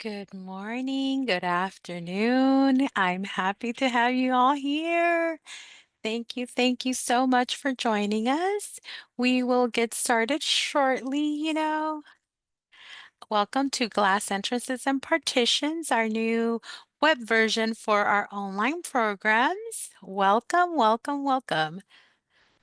Good morning, good afternoon. I'm happy to have you all here. Thank you so much for joining us. We will get started shortly. Welcome to Glass Entrances and Partitions, our new web version for our online programs. Welcome, welcome, welcome.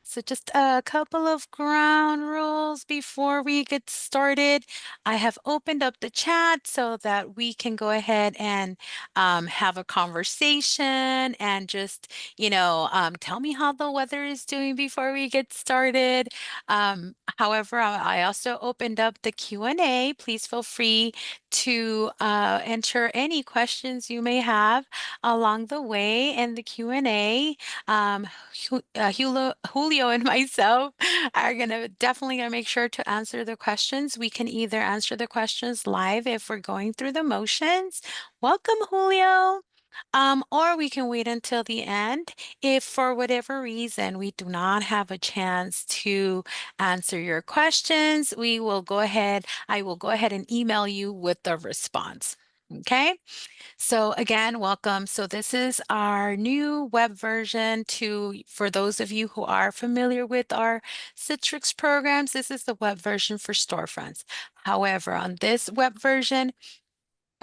So just a couple of ground rules before we get started. I have opened up the chat so that we can go ahead and have a conversation and just tell me how the weather is doing before we get started. However, I also opened up the Q&A. Please feel free to enter any questions you may have along the way in the Q&A. Julio and myself are definitely gonna make sure to answer the questions. We can either answer the questions live if we're going through the motions. Welcome, Julio. Or we can wait until the end if for whatever reason we do not have a chance to answer your questions. I will go ahead and email you with the response. Okay. So again, welcome. So this is our new web version for those of you who are familiar with our Citrix programs, this is the web version for storefronts. However, on this web version,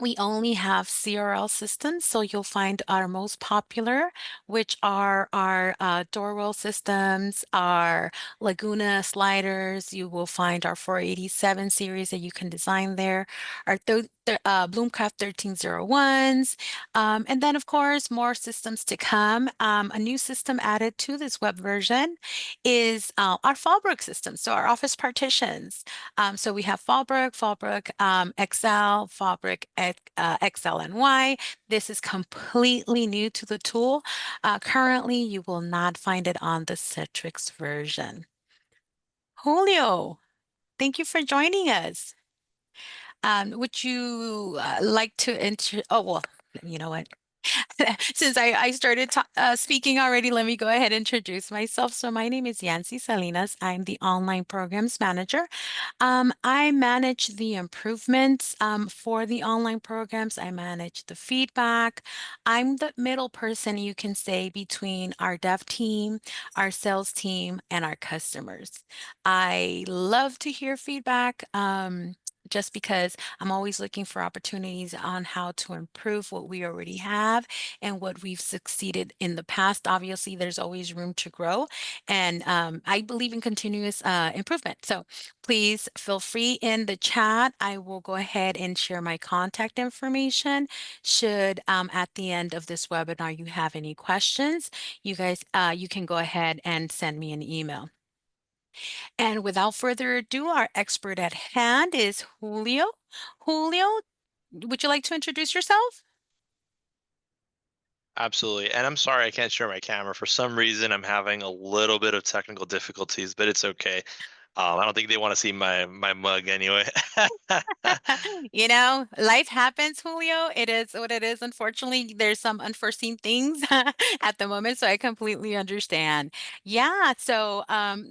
we only have CRL systems, so you'll find our most popular, which are our door roll systems, our Laguna sliders. You will find our 487 series that you can design there, our Bloomcraft 1301s, and then of course more systems to come. A new system added to this web version is our Fallbrook system, so our office partitions. So we have Fallbrook, XL, Fallbrook XL and Y. This is completely new to the tool. Currently, you will not find it on the Citrix version. Julio, thank you for joining us. Would you like to Oh, well, you know what? Since I started speaking already, let me go ahead and introduce myself. So my name is Yancy Salinas. I'm the online programs manager. I manage the improvements for the online programs. I manage the feedback. I'm the middle person, you can say, between our dev team, our sales team, and our customers. I love to hear feedback. Just because I'm always looking for opportunities on how to improve what we already have and what we've succeeded in the past. Obviously, there's always room to grow, and I believe in continuous improvement. So please feel free in the chat. I will go ahead and share my contact information. Should at the end of this webinar you have any questions, you can go ahead and send me an email. And without further ado, our expert at hand is Julio. Julio, would you like to introduce yourself? Absolutely. And I'm sorry I can't share my camera. For some reason, I'm having a little bit of technical difficulties, but it's okay. I don't think they want to see my mug anyway. Life happens, Julio. It is what it is. Unfortunately, there's some unforeseen things at the moment, so I completely understand. Yeah, so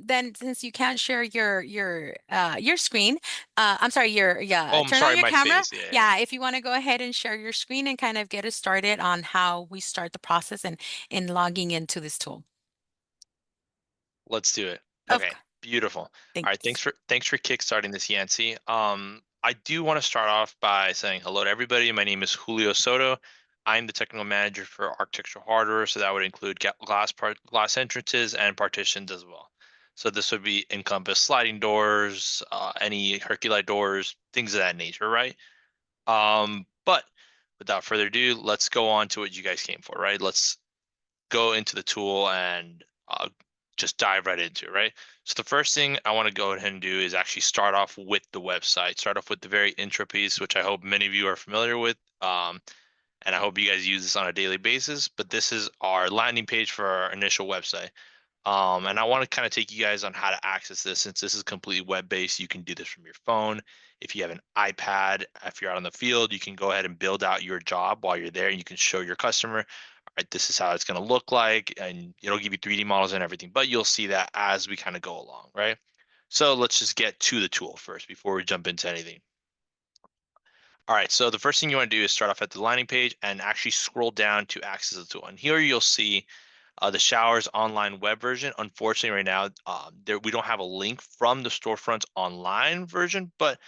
then since you can't share your screen, I'm sorry, Oh, I'm turn on sorry, your my camera. face. Yeah. Yeah, if you want to go ahead and share your screen and kind of get us started on how we start the process and in logging into this tool. Let's do it. Of Okay, course. beautiful. All right, Thanks. thanks for kickstarting this, Yancy. I do want to start off by saying hello to everybody. My name is Julio Soto. I'm the technical manager for architectural hardware, so that would include glass entrances and partitions as well. So this would be encompass sliding doors, any Herculite doors, things of that nature, right? But without further ado, let's go on to what you guys came for, right? Let's go into the tool and just dive right into it, right? So the first thing I want to go ahead and do is actually start off with the website, start off with the very intro piece, which I hope many of you are familiar with. And I hope you guys use this on a daily basis, but this is our landing page for our initial website. And I want to kind of take you guys on how to access this since this is completely web-based. You can do this from your phone. If you have an iPad, if you're out on the field, you can go ahead and build out your job while you're there and you can show your customer, all right, this is how it's going to look like, and it'll give you 3D models and everything, but you'll see that as we kind of go along, right? So let's just get to the tool first before we jump into anything. All right, so the first thing you want to do is start off at the landing page and actually scroll down to access the tool. And here you'll see the Showers online web version. Unfortunately, right now, we don't have a link from the storefront's online version, but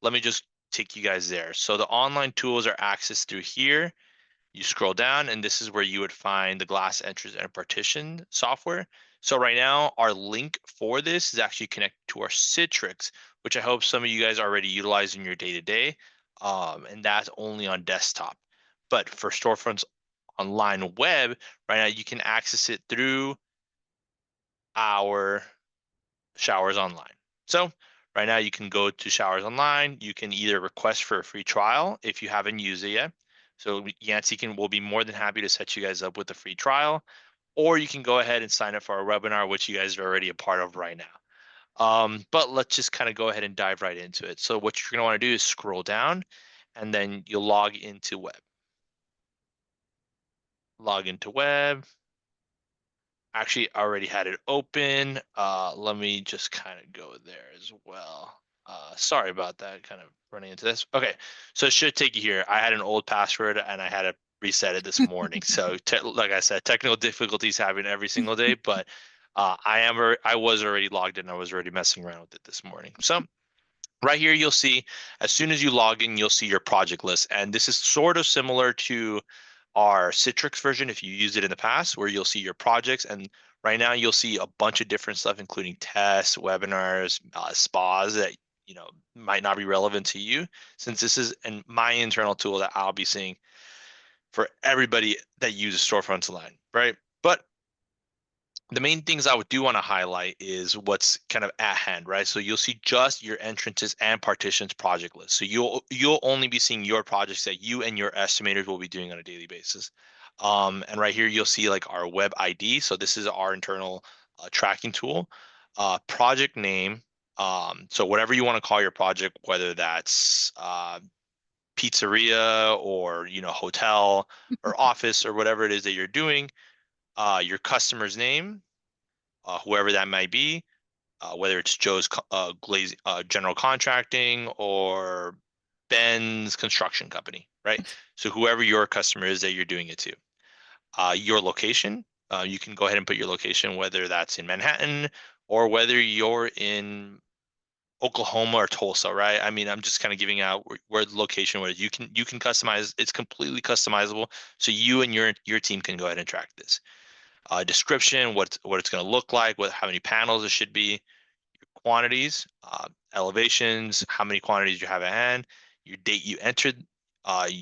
let me just take you guys there. So the online tools are accessed through here. You scroll down, and this is where you would find the Glass Entrances and Partition software. So right now, our link for this is actually connected to our Citrix, which I hope some of you guys already utilize in your day-to-day, and that's only on desktop. But for Storefront's online web, right now you can access it through our Showers Online. So right now you can go to Showers Online. You can either request for a free trial if you haven't used it yet. So Yancey will be more than happy to set you guys up with a free trial, or you can go ahead and sign up for our webinar, which you guys are already a part of right now. But let's just kind of go ahead and dive right into it. So what you're going to want to do is scroll down, and then you'll log into web. Log into web. Actually already had it open. Let me just kind of go there as well. Sorry about that, kind of running into this. Okay, so it should take you here. I had an old password and I had to reset it this morning. So like I said, technical difficulties happen every single day, but I was already logged in. I was already messing around with it this morning. So right here, you'll see as soon as you log in, you'll see your project list. And this is sort of similar to our Citrix version if you used it in the past, where you'll see your projects. And right now, you'll see a bunch of different stuff, including tests, webinars, spas that might not be relevant to you, since this is my internal tool that I'll be seeing for everybody that uses Storefronts Align, right? But the main things I would do want to highlight is what's kind of at hand, right? So you'll see just your entrances and partitions project list. So you'll only be seeing your projects that you and your estimators will be doing on a daily basis. And right here you'll see like our web ID. So this is our internal tracking tool. Project name. So whatever you want to call your project, whether that's pizzeria or hotel or office or whatever it is that you're doing. Your customer's name, whoever that might be, whether it's Joe's General Contracting or Ben's Construction Company, right? So whoever your customer is that you're doing it to. Your location, you can go ahead and put your location, whether that's in Manhattan or whether you're in Oklahoma or Tulsa, right? I mean, I'm just kind of giving out where the location where you can customize. It's completely customizable, so you and your team can go ahead and track this. Description, what it's going to look like, how many panels it should be, quantities, elevations, how many quantities you have at hand, your date you entered, that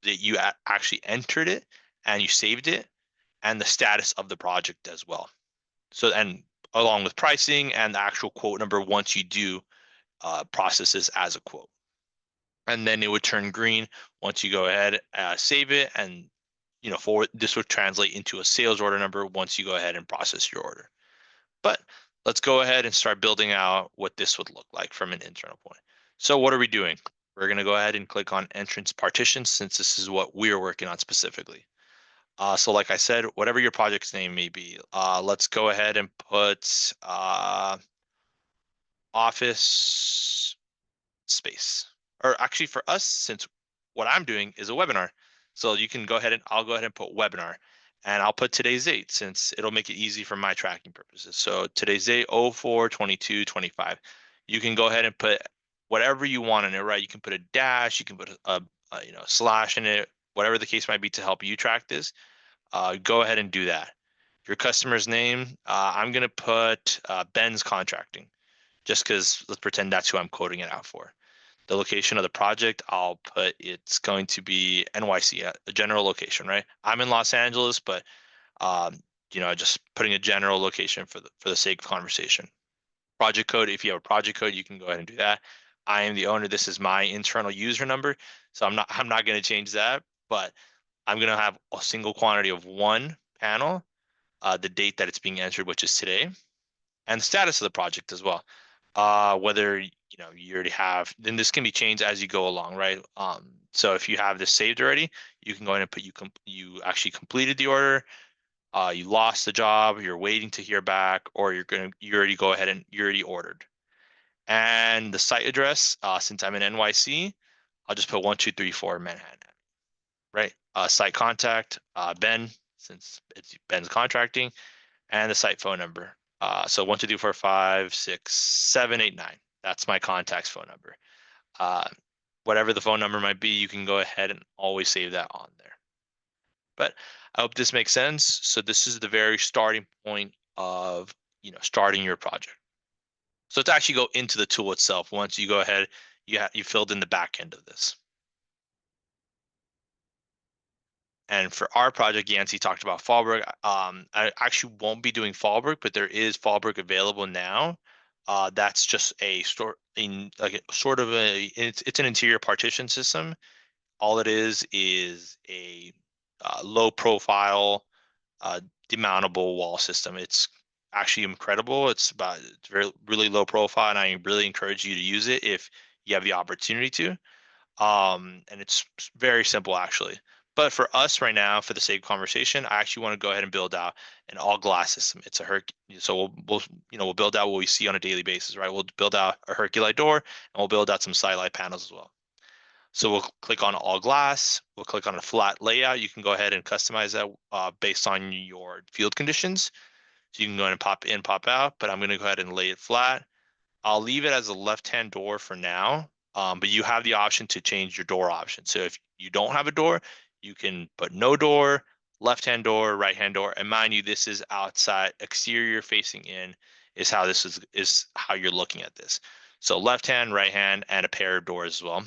you actually entered it and you saved it, and the status of the project as well. So, and along with pricing and the actual quote number once you do process this as a quote. And then it would turn green once you go ahead, save it, and forward. This would translate into a sales order number once you go ahead and process your order. But let's go ahead and start building out what this would look like from an internal point. So what are we doing? We're going to go ahead and click on entrance partitions since this is what we're working on specifically. So like I said, whatever your project's name may be, let's go ahead and put office space. Or actually for us, since what I'm doing is a webinar. So you can go ahead and I'll go ahead and put webinar, and I'll put today's date since it'll make it easy for my tracking purposes. So today's date 04/22/25. You can go ahead and put whatever you want in it, right? You can put a dash, you can put a slash in it, whatever the case might be to help you track this. Go ahead and do that. Your customer's name, I'm gonna put Ben's Contracting, just because let's pretend that's who I'm quoting it out for. The location of the project, I'll put it's going to be NYC, a general location, right? I'm in Los Angeles, but just putting a general location for the sake of conversation. Project code, if you have a project code, you can go ahead and do that. I am the owner. This is my internal user number, so I'm not going to change that, but I'm going to have a single quantity of one panel, the date that it's being entered, which is today, and the status of the project as well. Whether you already have, then this can be changed as you go along, right? So if you have this saved already, you can go ahead and put you actually completed the order, you lost the job, you're waiting to hear back, or you already go ahead and you already ordered. And the site address, since I'm in NYC, I'll just put 1, 2, 3, 4 Manhattan, right? Site contact, Ben, since it's Ben's contracting, and the site phone number. So 1, 2, 3, 4, 5, 6, 7, 8, 9. That's my contact's phone number. Uh, Whatever the phone number might be, you can go ahead and always save that on there. But I hope this makes sense. So this is the very starting point of, starting your project. So let's actually go into the tool itself. Once you go ahead, you filled in the back end of this. And for our project, Yancey talked about Fallbrook. I actually won't be doing Fallbrook, but there is Fallbrook available now. That's just a sort of it's an interior partition system. All it is a low profile, uh, demountable wall system. It's actually incredible. It's very really low profile, and I really encourage you to use it if you have the opportunity to. And it's very simple actually. But for us right now, for the sake of conversation, I actually want to go ahead and build out an all glass system. It's a so we'll build out what we see on a daily basis, right? We'll build out a Herculi door, and we'll build out some skylight panels as well. So we'll click on all glass. We'll click on a flat layout. You can go ahead and customize that based on your field conditions. So you can go ahead and pop in, pop out, but I'm going to go ahead and lay it flat. I'll leave it as a left-hand door for now, but you have the option to change your door option. So if you don't have a door, you can put no door, left-hand door, right-hand door. And mind you, this is outside, exterior facing in is how is how you're looking at this. So left hand, right hand, and a pair of doors as well.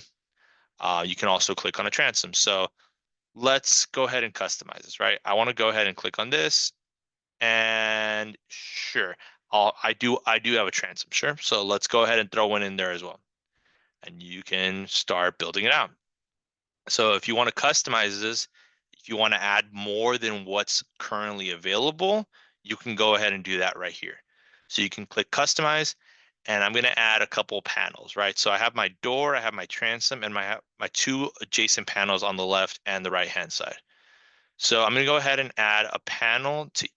You can also click on a transom. So let's go ahead and customize this, right? I want to go ahead and click on this, and sure, I do have a transom, sure. So let's go ahead and throw one in there as well, and you can start building it out. So if you want to customize this, if you want to add more than what's currently available, you can go ahead and do that right here. So you can click customize, and I'm going to add a couple panels, right? So I have my door, I have my transom, and my two adjacent panels on the left and the right hand side. So I'm going to go ahead and add a panel to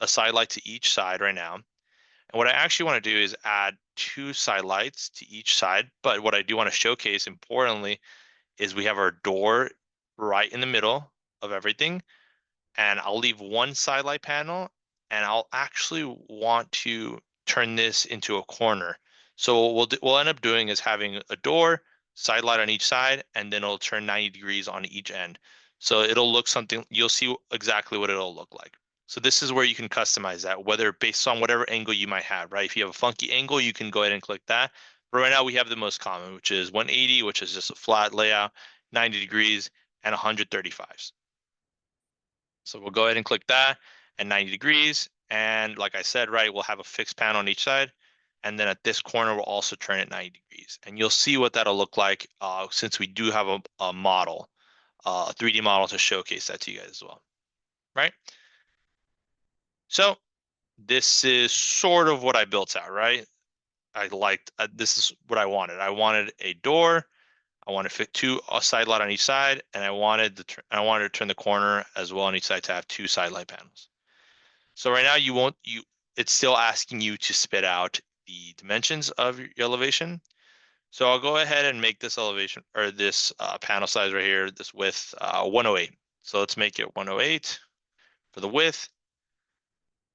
a side light to each side right now. And what I actually want to do is add two side lights to each side. But what I do want to showcase importantly is we have our door right in the middle of everything, and I'll leave one side light panel, and I'll actually want to turn this into a corner. So what we'll end up doing is having a door, side light on each side, and then it'll turn 90 degrees on each end. So it'll look something, you'll see exactly what it'll look like. So this is where you can customize that, whether based on whatever angle you might have, right? If you have a funky angle, you can go ahead and click that. But right now we have the most common, which is 180, which is just a flat layout, 90 degrees, and 135s. So we'll go ahead and click that and 90 degrees. And like I said, right, we'll have a fixed panel on each side. And then at this corner, we'll also turn it 90 degrees. And you'll see what that'll look like since we do have a model, a 3D model to showcase that to you guys as well, right? So this is sort of what I built out, right? This is what I wanted. I wanted a door. I want to fit a side light on each side, and I wanted to turn the corner as well on each side to have two side light panels. So right now it's still asking you to spit out the dimensions of your elevation. So I'll go ahead and make this elevation or this panel size right here, this width 108. So let's make it 108 for the width.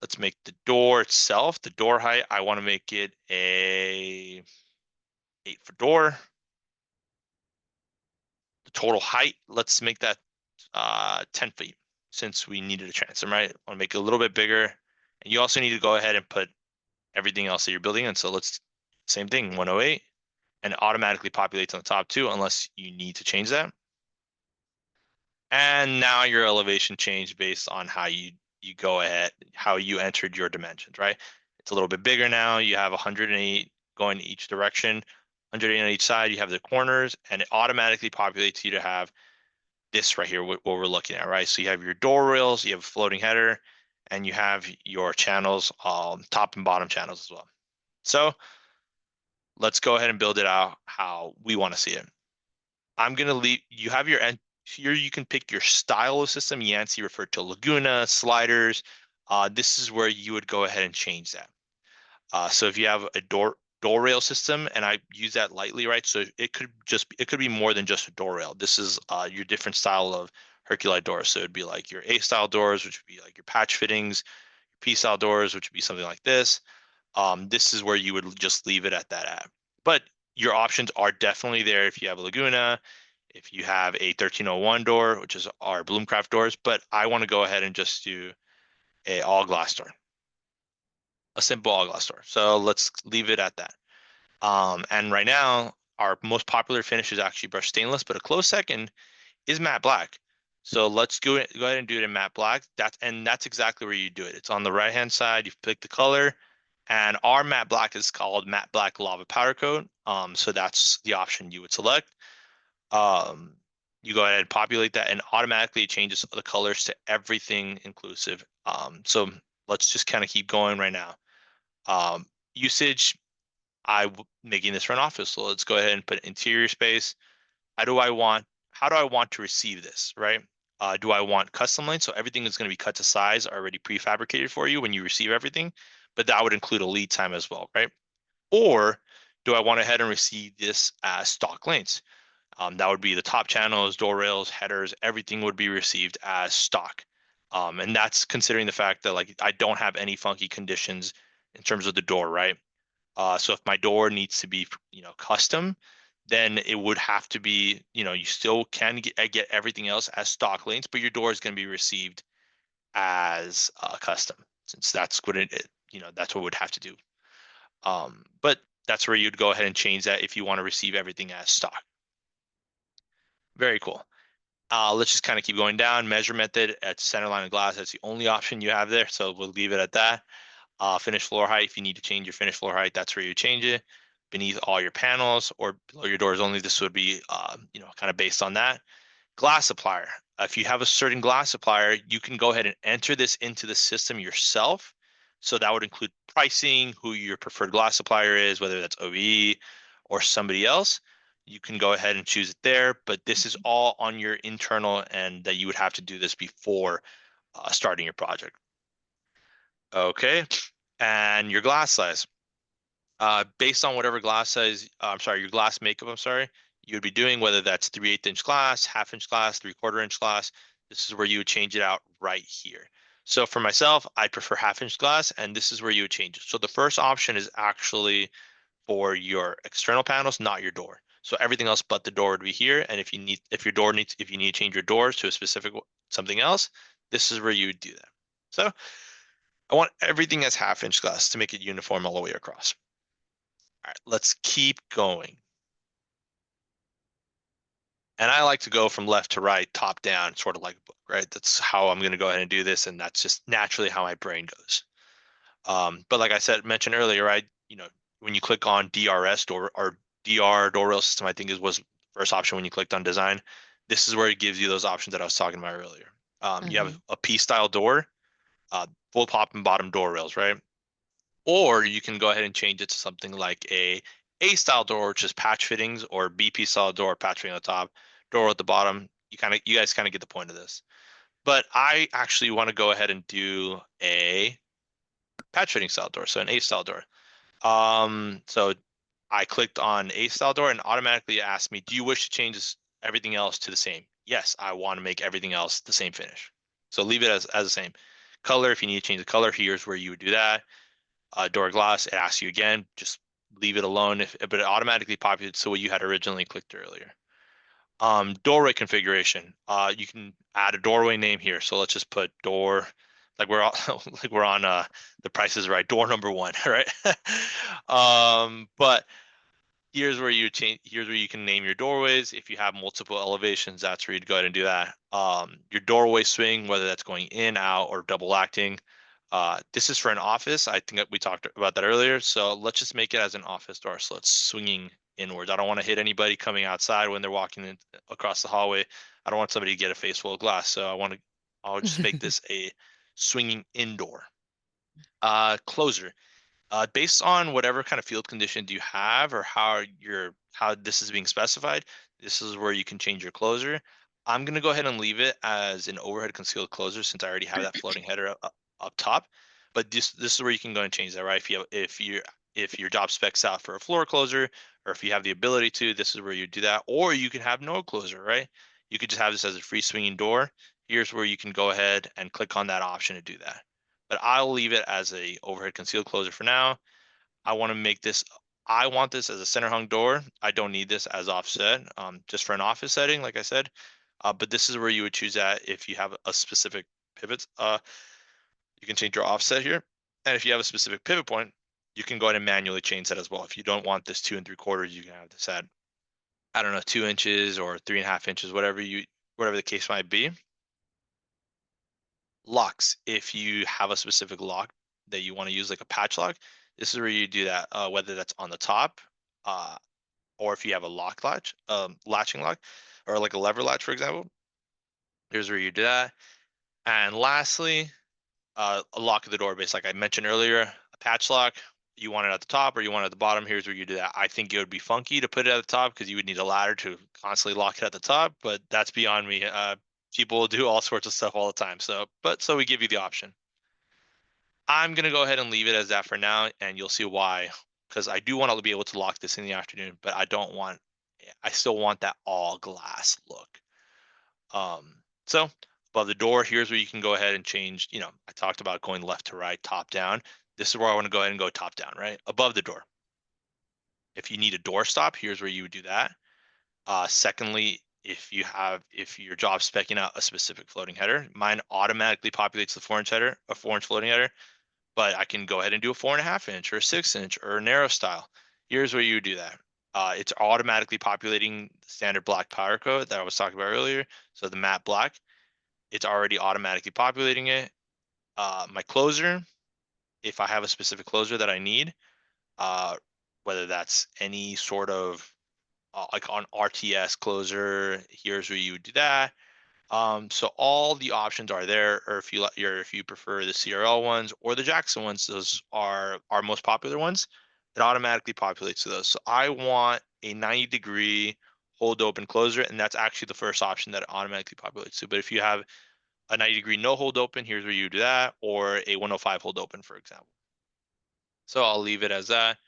Let's make the door itself, the door height, I want to make it a 8 for door. The total height, let's make that 10 feet since we needed a transom, right? I want to make it a little bit bigger. And you also need to go ahead and put everything else that you're building in. So same thing, 108, and it automatically populates on the top too, unless you need to change that. And now your elevation changed based on how you go ahead, how you entered your dimensions, right? It's a little bit bigger now. You have 108 going in each direction, 108 on each side. You have the corners, and it automatically populates you to have this right here, what we're looking at, right? So you have your door rails, you have a floating header, and you have your channels, top and bottom channels as well. So let's go ahead and build it out how we want to see it. I'm going to leave, you have your end here, you can pick your style of system. Yancey referred to Laguna, sliders. This is where you would go ahead and change that. So if you have a door, door rail system, and I use that lightly, right? So it could be more than just a door rail. This is your different style of Herculi doors. So it'd be like your A style doors, which would be like your patch fittings, your P style doors, which would be something like this. This is where you would just leave it at that app. But your options are definitely there if you have a Laguna, if you have a 1301 door, which is our Bloomcraft doors. But I want to go ahead and just do a all glass door, a simple all glass door. So let's leave it at that. And right now, our most popular finish is actually brushed stainless, but a close second is matte black. So let's go ahead and do it in matte black. That's exactly where you do it. It's on the right hand side. You pick the color, and our matte black is called matte black lava powder coat. So that's the option you would select. Um, you go ahead and populate that, and automatically it changes the colors to everything inclusive. So let's just kind of keep going right now. Usage, making this for an office. So let's go ahead and put interior space. How do I want to receive this, right? Do I want custom length? So everything is going to be cut to size, already prefabricated for you when you receive everything, but that would include a lead time as well, right? Or do I want to head and receive this as stock lengths? That would be the top channels, door rails, headers, everything would be received as stock. And that's considering the fact that like I don't have any funky conditions in terms of the door, right? So if my door needs to be, custom, then it would have to be, you still can get everything else as stock lanes, but your door is going to be received as custom, since that's what that's what would have to do. But that's where you'd go ahead and change that if you want to receive everything as stock. Very cool. Let's just kind of keep going down. Measure method at center line of glass. That's the only option you have there. So we'll leave it at that. Finish floor height. If you need to change your finish floor height, that's where you change it. Beneath all your panels or below your doors only, this would be, kind of based on that. Glass supplier. If you have a certain glass supplier, you can go ahead and enter this into the system yourself. So that would include pricing, who your preferred glass supplier is, whether that's OEE or somebody else. You can go ahead and choose it there, but this is all on your internal, and that you would have to do this before starting your project. Okay, and your glass size. Based on whatever glass size, I'm sorry, your glass makeup, I'm sorry, you would be doing, whether that's 3/8 inch glass, half-inch glass, 3/4 inch glass. This is where you would change it out right here. So for myself, I prefer half-inch glass, and this is where you would change it. So the first option is actually for your external panels, not your door. So everything else but the door would be here. And if you need to change your doors to a specific something else, this is where you would do that. So I want everything as half-inch glass to make it uniform all the way across. All right, let's keep going. And I like to go from left to right, top down, sort of like a book, right? That's how I'm going to go ahead and do this, and that's just naturally how my brain goes. But like I mentioned earlier, right? When you click on DRS door or DR door rail system, I think was the first option when you clicked on design. This is where it gives you those options that I was talking about earlier. You have Mhm. a P style door, full top and bottom door rails, right? Or you can go ahead and change it to something like A style door, which is patch fittings, or BP style door, patch fitting on the top, door at the bottom. You guys kind of get the point of this. But I actually want to go ahead and do a patch fitting style door, so an A style door. So I clicked on A style door, and automatically asked me, do you wish to change everything else to the same? Yes, I want to make everything else the same finish. So leave it as the same. Color, if you need to change the color, here's where you would do that. Door glass, it asks you again, just leave it alone, but it automatically populates to what you had originally clicked earlier. Doorway configuration. You can add a doorway name here. So let's just put door, like we're all, like we're on The Price is Right, door number one, right? But here's where you can name your doorways. If you have multiple elevations, that's where you'd go ahead and do that. Your doorway swing, whether that's going in, out, or double acting. This is for an office. I think that we talked about that earlier. So let's just make it as an office door. So it's swinging inwards. I don't want to hit anybody coming outside when they're walking across the hallway. I don't want somebody to get a face full of glass. So I'll just make this a swinging indoor. Closer. Based on whatever kind of field condition do you have, or how this is being specified, this is where you can change your closer. I'm gonna go ahead and leave it as an overhead concealed closer, since I already have that floating header up top. But this is where you can go and change that, right? If you If your job specs out for a floor closer, or if you have the ability to, this is where you do that. Or you can have no closer, right? You could just have this as a free swinging door. Here's where you can go ahead and click on that option to do that. But I'll leave it as a overhead concealed closer for now. I want to make this, I want this as a center hung door. I don't need this as offset, just for an office setting, like I said. But this is where you would choose that if you have a specific pivot. You can change your offset here. And if you have a specific pivot point, you can go ahead and manually change that as well. If you don't want this 2 3/4, you can have this at, I don't know, 2 inches or 3.5 inches, whatever the case might be. Locks. If you have a specific lock that you want to use, like a patch lock, this is where you do that. Whether that's on the top, uh, or if you have a lock latch, latching lock, or like a lever latch, for example. Here's where you do that. And lastly, a lock of the door base, like I mentioned earlier, a patch lock. You want it at the top or you want it at the bottom. Here's where you do that. I think it would be funky to put it at the top because you would need a ladder to constantly lock it at the top, but that's beyond me. People do all sorts of stuff all the time. So we give you the option. I'm gonna go ahead and leave it as that for now, and you'll see why. Because I do want to be able to lock this in the afternoon, but I don't want. I still want that all glass look. So above the door, here's where you can go ahead and change. I talked about going left to right, top down. This is where I want to go ahead and go top down, right? Above the door. If you need a door stop, here's where you would do that. Secondly, if your job's specking out a specific floating header, mine automatically populates the 4 inch header, a 4 inch floating header, but I can go ahead and do a 4.5 inch or a 6 inch or a narrow style. Here's where you would do that. It's automatically populating the standard black power code that I was talking about earlier. So the matte black, it's already automatically populating it. My closer, if I have a specific closer that I need, uh, whether that's any sort of like on RTS closer, here's where you would do that. So all the options are there, or if you prefer the CRL ones or the Jackson ones, those are our most popular ones. It automatically populates to those. So I want a 90-degree hold open closer, and that's actually the first option that it automatically populates to. But if you have a 90-degree no hold open, here's where you do that, or a 105 hold open, for example. So I'll leave it as that.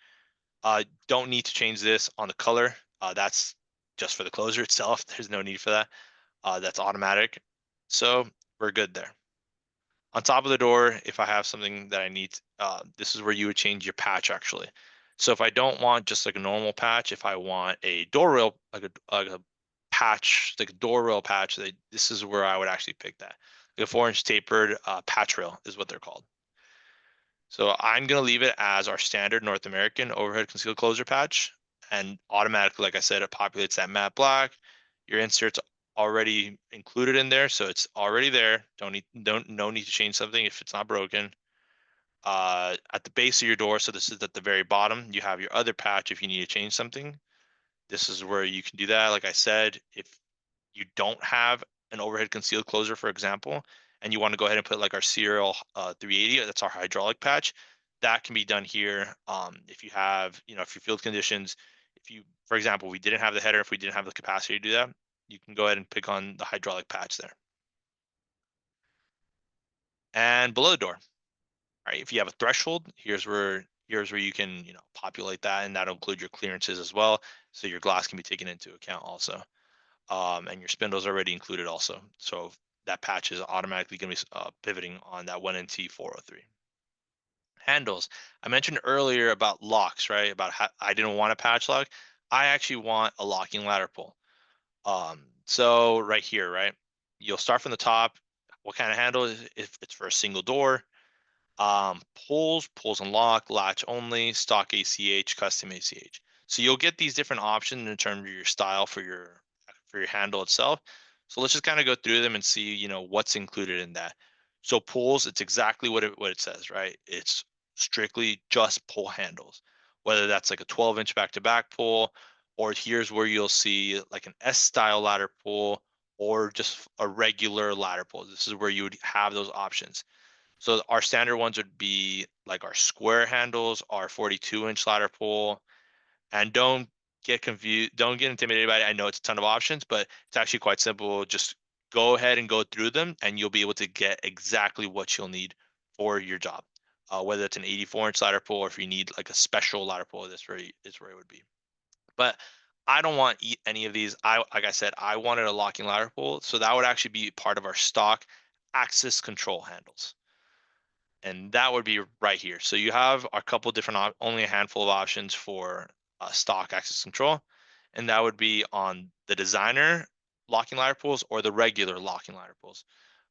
Don't need to change this on the color. That's just for the closer itself. There's no need for that. That's automatic. So we're good there. On top of the door, if I have something that I need, this is where you would change your patch actually. So if I don't want just like a normal patch, if I want a door rail, like a patch, like a door rail patch, this is where I would actually pick that. Like a 4 inch tapered patch rail is what they're called. So I'm going to leave it as our standard North American overhead concealed closer patch. And automatically, like I said, it populates that matte black. Your insert's already included in there, so it's already there. No need to change something if it's not broken. At the base of your door, so this is at the very bottom, you have your other patch if you need to change something. This is where you can do that. Like I said, if you don't have an overhead concealed closer, for example, and you want to go ahead and put like our CRL 380, that's our hydraulic patch, that can be done here. If you have, if your field conditions, if you, for example, we didn't have the header, if we didn't have the capacity to do that, you can go ahead and pick on the hydraulic patch there. And below the door, right? If you have a threshold, here's where you can, populate that, and that'll include your clearances as well. So your glass can be taken into account also. And your spindle's already included also. So that patch is automatically going to be pivoting on that 1NT 403. Handles. I mentioned earlier about locks, right? About how I didn't want a patch lock. I actually want a locking ladder pull. So right here, right? You'll start from the top. What kind of handle is it? If it's for a single door, pulls and lock, latch only, stock ACH, custom ACH. So you'll get these different options in terms of your style for your handle itself. So let's just kind of go through them and see, what's included in that. So pulls, it's exactly what it says, right? It's strictly just pull handles, whether that's like a 12-inch back-to-back pull, or here's where you'll see like an S style ladder pull, or just a regular ladder pull. This is where you would have those options. So our standard ones would be like our square handles, our 42-inch ladder pull, and don't get confused, don't get intimidated by it. I know it's a ton of options, but it's actually quite simple. Just go ahead and go through them, and you'll be able to get exactly what you'll need for your job. whether it's an 84-inch ladder pull or if you need like a special ladder pull, is where it would be. But I don't want any of these. Like I said, I wanted a locking ladder pull, so that would actually be part of our stock access control handles, and that would be right here. So you have a couple different, only a handful of options for stock access control, and that would be on the designer locking ladder pulls or the regular locking ladder pulls.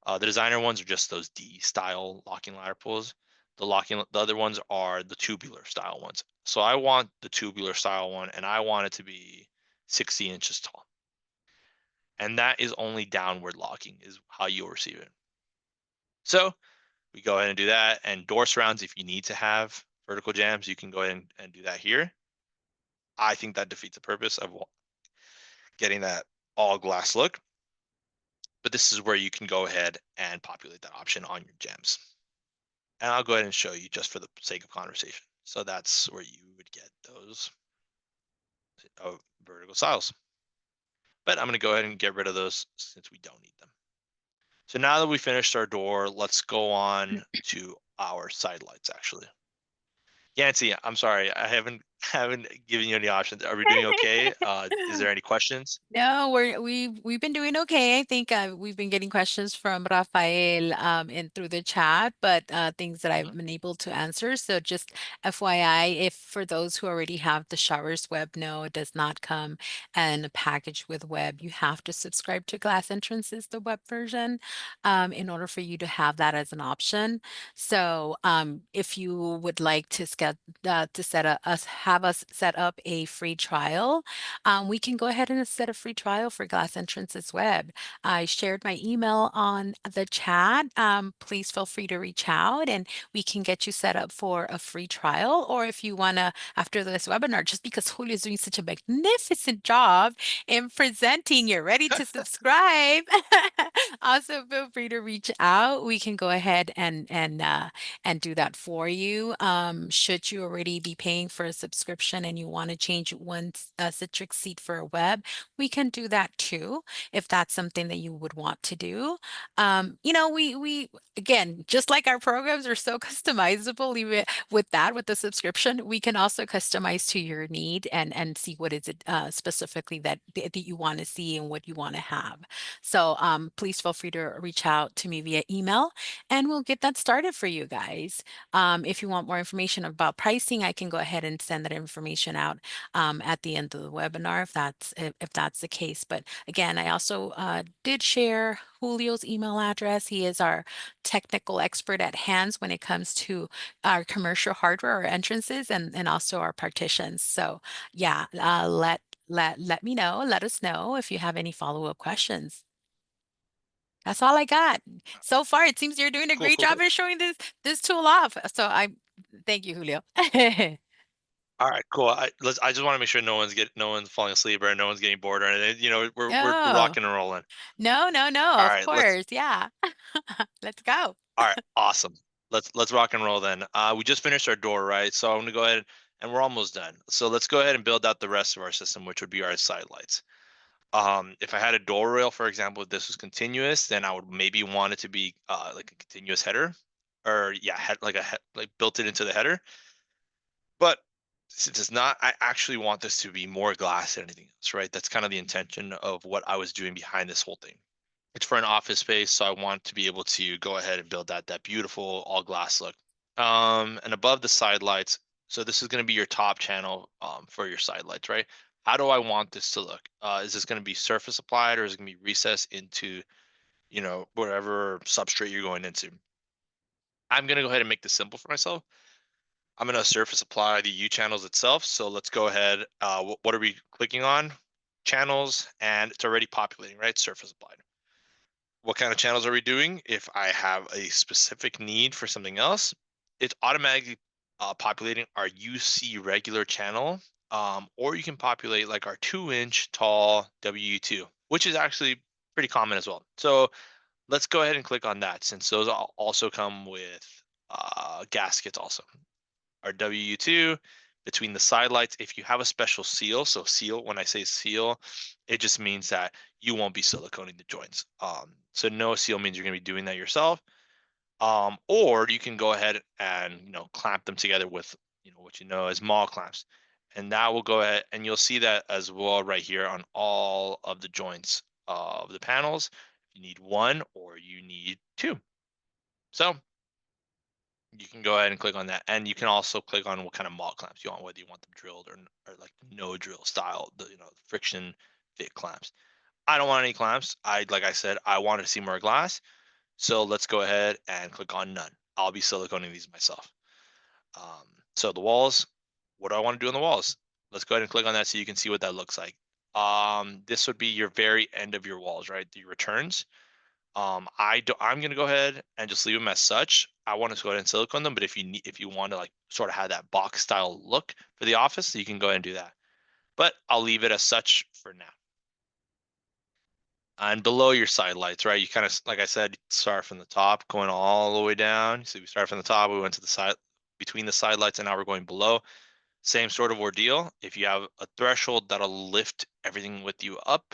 The designer ones are just those D style locking ladder pulls. The other ones are the tubular style ones. So I want the tubular style one, and I want it to be 60 inches tall, and that is only downward locking is how you'll receive it. So we go ahead and do that. And door surrounds, if you need to have vertical jams, you can go ahead and do that here. I think that defeats the purpose of getting that all glass look. But this is where you can go ahead and populate that option on your jams. And I'll go ahead and show you just for the sake of conversation. So that's where you would get those vertical styles. But I'm going to go ahead and get rid of those since we don't need them. So now that we finished our door, let's go on to our side lights actually. Yancy, I'm sorry, I haven't given you any options. Are we doing okay? Is there any questions? No, we've been doing okay. I think we've been getting questions from Rafael and through the chat, but things that I've Mhm. been able to answer. So just FYI, if for those who already have the showers web, no, it does not come in a package with web. You have to subscribe to Glass Entrances, the web version, in order for you to have that as an option. So if you would like to set us have us set up a free trial. We can go ahead and set a free trial for Glass Entrances Web. I shared my email on the chat. Please feel free to reach out and we can get you set up for a free trial. Or if you want to, after this webinar, just because Julio is doing such a magnificent job in presenting, you're ready to subscribe. Also, feel free to reach out. We can go ahead and do that for you. Should you already be paying for a subscription and you want to change one Citrix seat for a web, we can do that too, if that's something that you would want to do. We again, just like our programs are so customizable, even with that, with the subscription, we can also customize to your need and see what is it specifically that you want to see and what you want to have. So please feel free to reach out to me via email and we'll get that started for you guys. If you want more information about pricing, I can go ahead and send that information out at the end of the webinar if that's the case. But again, I also did share Julio's email address. He is our technical expert at hands when it comes to our commercial hardware or entrances and also our partitions. So yeah, let me know, let us know if you have any follow-up questions. That's all I got. So far, it seems you're doing a Cool, great cool, job cool. in showing this tool off. So I thank you, Julio. All right, cool. I just want to make sure no one's falling asleep or no one's getting bored or anything. We're Oh, rocking and rolling. no, no, no, All of right, let's. course. Yeah. Let's go. All right, awesome. Let's rock and roll then. We just finished our door, right? So I'm gonna go ahead and we're almost done. So let's go ahead and build out the rest of our system, which would be our side lights. If I had a door rail, for example, if this was continuous, then I would maybe want it to be like a continuous header, or yeah, like built it into the header. But since it's not, I actually want this to be more glass than anything else, right? That's kind of the intention of what I was doing behind this whole thing. It's for an office space, so I want to be able to go ahead and build that beautiful all glass look. And above the side lights, so this is going to be your top channel for your side lights, right? How do I want this to look? Is this going to be surface applied or is it going to be recessed into, whatever substrate you're going into? I'm going to go ahead and make this simple for myself. I'm going to surface apply the U channels itself. So let's go ahead. What are we clicking on? Channels, and it's already populating, right? Surface applied. What kind of channels are we doing? If I have a specific need for something else, it's automatically populating our UC regular channel, or you can populate like our 2-inch tall WU2, which is actually pretty common as well. So let's go ahead and click on that since those also come with gaskets also. Our WU2 between the side lights, if you have a special seal, so seal, when I say seal, it just means that you won't be siliconing the joints. So no seal means you're going to be doing that yourself. Or you can go ahead and clamp them together with what you know as mall clamps, and that will go ahead and you'll see that as well right here on all of the joints of the panels. You need one or you need two. So you can go ahead and click on that, and you can also click on what kind of mall clamps you want, whether you want them drilled or like no drill style, the friction fit clamps. I don't want any clamps. Like I said, I wanted to see more glass. So let's go ahead and click on none. I'll be siliconing these myself. So the walls, what do I want to do on the walls? Let's go ahead and click on that so you can see what that looks like. This would be your very end of your walls, right? The returns. I'm gonna go ahead and just leave them as such. I want to go ahead and silicone them, but if you want to like sort of have that box style look for the office, you can go ahead and do that. But I'll leave it as such for now. And below your side lights, right? You kind of, like I said, start from the top, going all the way down. So we start from the top, we went to the side, between the side lights, and now we're going below. Same sort of ordeal. If you have a threshold, that'll lift everything with you up.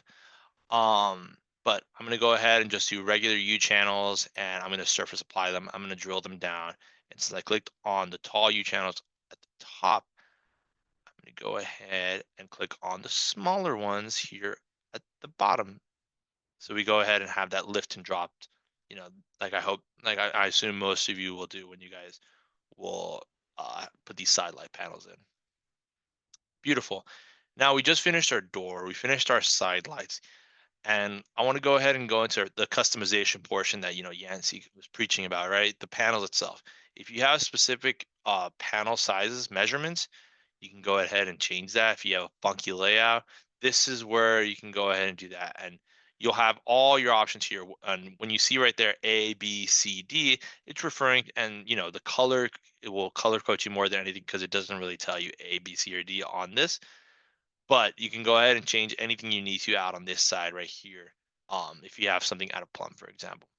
But I'm gonna go ahead and just do regular U channels, and I'm gonna surface apply them. I'm gonna drill them down. And since I clicked on the tall U channels at the top, I'm gonna go ahead and click on the smaller ones here at the bottom. So we go ahead and have that lift and dropped, you know, like I hope, like I assume most of you will do when you guys will put these side light panels in. Beautiful. Now we just finished our door, we finished our side lights, and I want to go ahead and go into the customization portion that Yancey was preaching about, right? The panels itself. If you have specific panel sizes, measurements, you can go ahead and change that. If you have a funky layout, this is where you can go ahead and do that. And you'll have all your options here. And when you see right there, A, B, C, D, it's referring, and the color, it will color code you more than anything because it doesn't really tell you A, B, C, or D on this. But you can go ahead and change anything you need to out on this side right here. If you have something out of plumb, for example.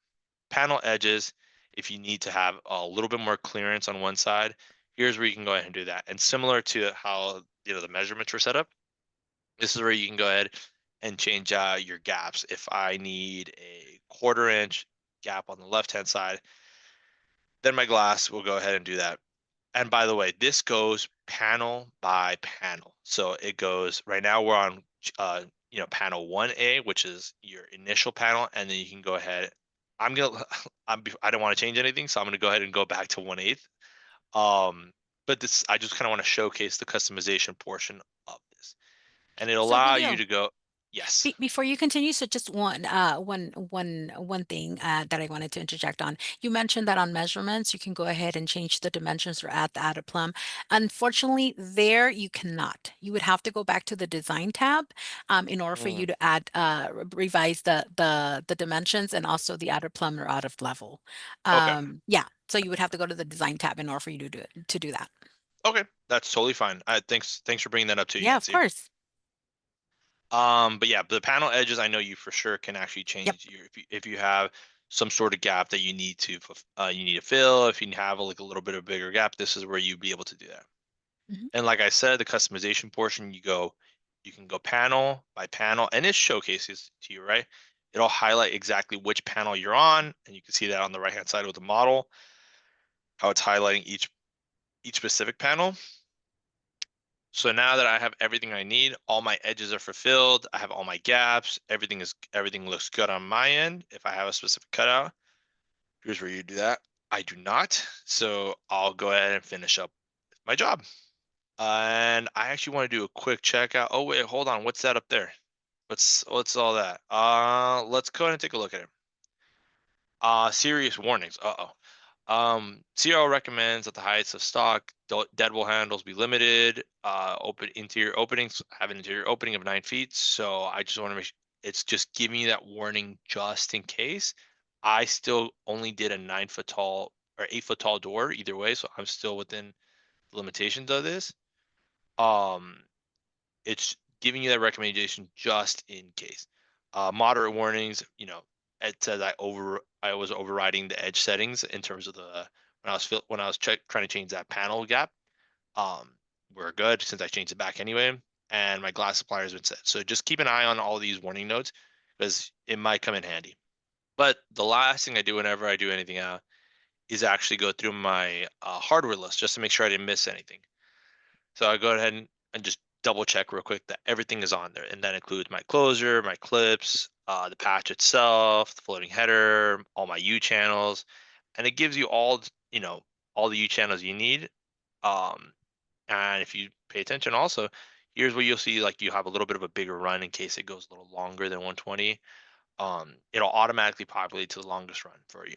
Panel edges, if you need to have a little bit more clearance on one side, here's where you can go ahead and do that. And similar to how the measurements were set up, this is where you can go ahead and change your gaps. If I need a 1/4 inch gap on the left hand side, then my glass will go ahead and do that. And by the way, this goes panel by panel. So it goes right now we're on panel 1A, which is your initial panel, and then you can go ahead. I'm gonna I don't want to change anything, so I'm gonna go ahead and go back to 1/8. But this I just kind of want to showcase the customization portion of this. And it'll So allow you Julio, to go, yes. before you continue, so just one thing that I wanted to interject on. You mentioned that on measurements, you can go ahead and change the dimensions or add a plumb. Unfortunately, there you cannot. You would have to go back to the design tab in order for Mm, you to revise the dimensions and also the outer plumb or out of level. okay. Yeah, so you would have to go to the design tab in order for you to do that. Okay. That's totally fine. Thanks for bringing that up too, Yeah, of Yancy. course. But yeah, the panel edges, I know you for sure can actually Yep. change if you have some sort of gap that you need to fill. If you have like a little bit of bigger gap, this is where you'd be able to do that. Mhm. And like I said, the customization portion, you can go panel by panel, and it showcases to you, right? It'll highlight exactly which panel you're on, and you can see that on the right hand side with the model, how it's highlighting each specific panel. So now that I have everything I need, all my edges are fulfilled, I have all my gaps, everything looks good on my end. If I have a specific cutout, here's where you do that. I do not, so I'll go ahead and finish up my job. And I actually want to do a quick checkout. Oh wait, hold on. What's that up there? What's all that? Let's go ahead and take a look at it. Serious warnings. Uh-oh. CRL recommends that the heights of stock deadbolt handles be limited. Open interior openings have an interior opening of 9 feet. So I just want to it's just giving you that warning just in case. I still only did a 9 foot tall or 8 foot tall door either way, so I'm still within the limitations of this. Um, it's giving you that recommendation just in case. Moderate warnings, it says I was overriding the edge settings in terms of the when I was trying to change that panel gap. Um, we're good since I changed it back anyway, and my glass supplier has been set. So just keep an eye on all these warning notes because it might come in handy. But the last thing I do whenever I do anything out is actually go through my hardware list just to make sure I didn't miss anything. So I go ahead and just double check real quick that everything is on there, and that includes my closure, my clips, the patch itself, the floating header, all my U channels, and it gives you all all the U channels you need. Um, and if you pay attention, also, here's where you'll see like you have a little bit of a bigger run in case it goes a little longer than 120. It'll automatically populate to the longest run for you.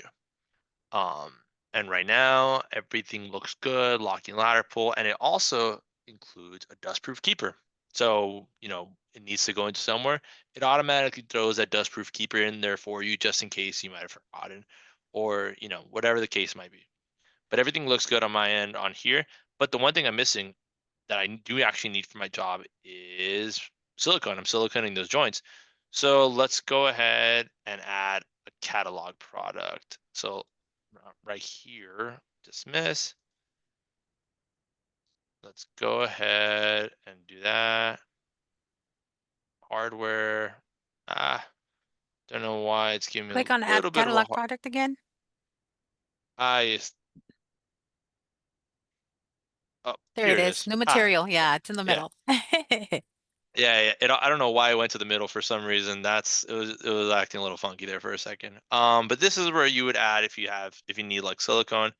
Um, and right now, everything looks good, locking ladder pull, and it also includes a dustproof keeper. So, it needs to go into somewhere. It automatically throws that dustproof keeper in there for you just in case you might have forgotten or, whatever the case might be. But everything looks good on my end on here. But the one thing I'm missing that I do actually need for my job is silicone. I'm siliconing those joints. So let's go ahead and add a catalog product. So right here, dismiss. Let's go ahead and do that. Hardware. Ah, don't know why it's giving me Click a on add little bit of a catalog hard. product again. Yes. Oh, There here it it is. is. New Ah, material. yeah, Yeah, it's in the yeah. middle. Yeah, yeah. I don't know why it went to the middle for some reason. It was acting a little funky there for a second. But this is where you would add if you need like silicone.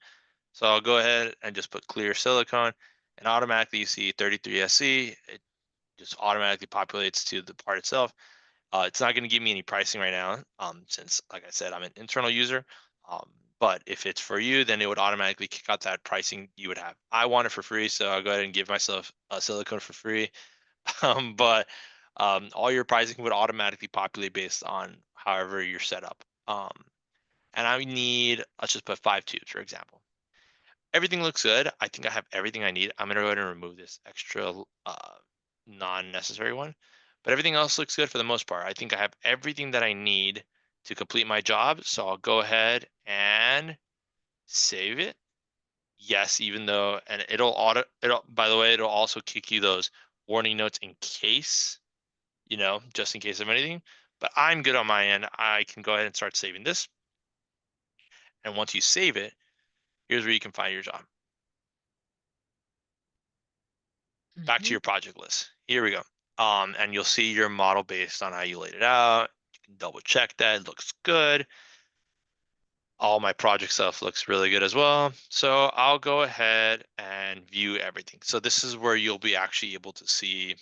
So I'll go ahead and just put clear silicone, and automatically you see 33 SC. It just automatically populates to the part itself. It's not going to give me any pricing right now, since like I said, I'm an internal user. Um, but if it's for you, then it would automatically kick out that pricing you would have. I want it for free, so I'll go ahead and give myself a silicone for free. But all your pricing would automatically populate based on however you're set up. And I need, let's just put 5 tubes, for example. Everything looks good. I think I have everything I need. I'm gonna go ahead and remove this extra non-necessary one. But everything else looks good for the most part. I think I have everything that I need to complete my job. So I'll go ahead and save it. Yes, even though, and it'll, by the way, it'll also kick you those warning notes in case, just in case of anything. But I'm good on my end. I can go ahead and start saving this. And once you save it, here's where you can find your job. Back to Mhm. your project list. Here we go. And you'll see your model based on how you laid it out. You can double check that. It looks good. All my project stuff looks really good as well. So I'll go ahead and view everything. So this is where you'll be actually able to see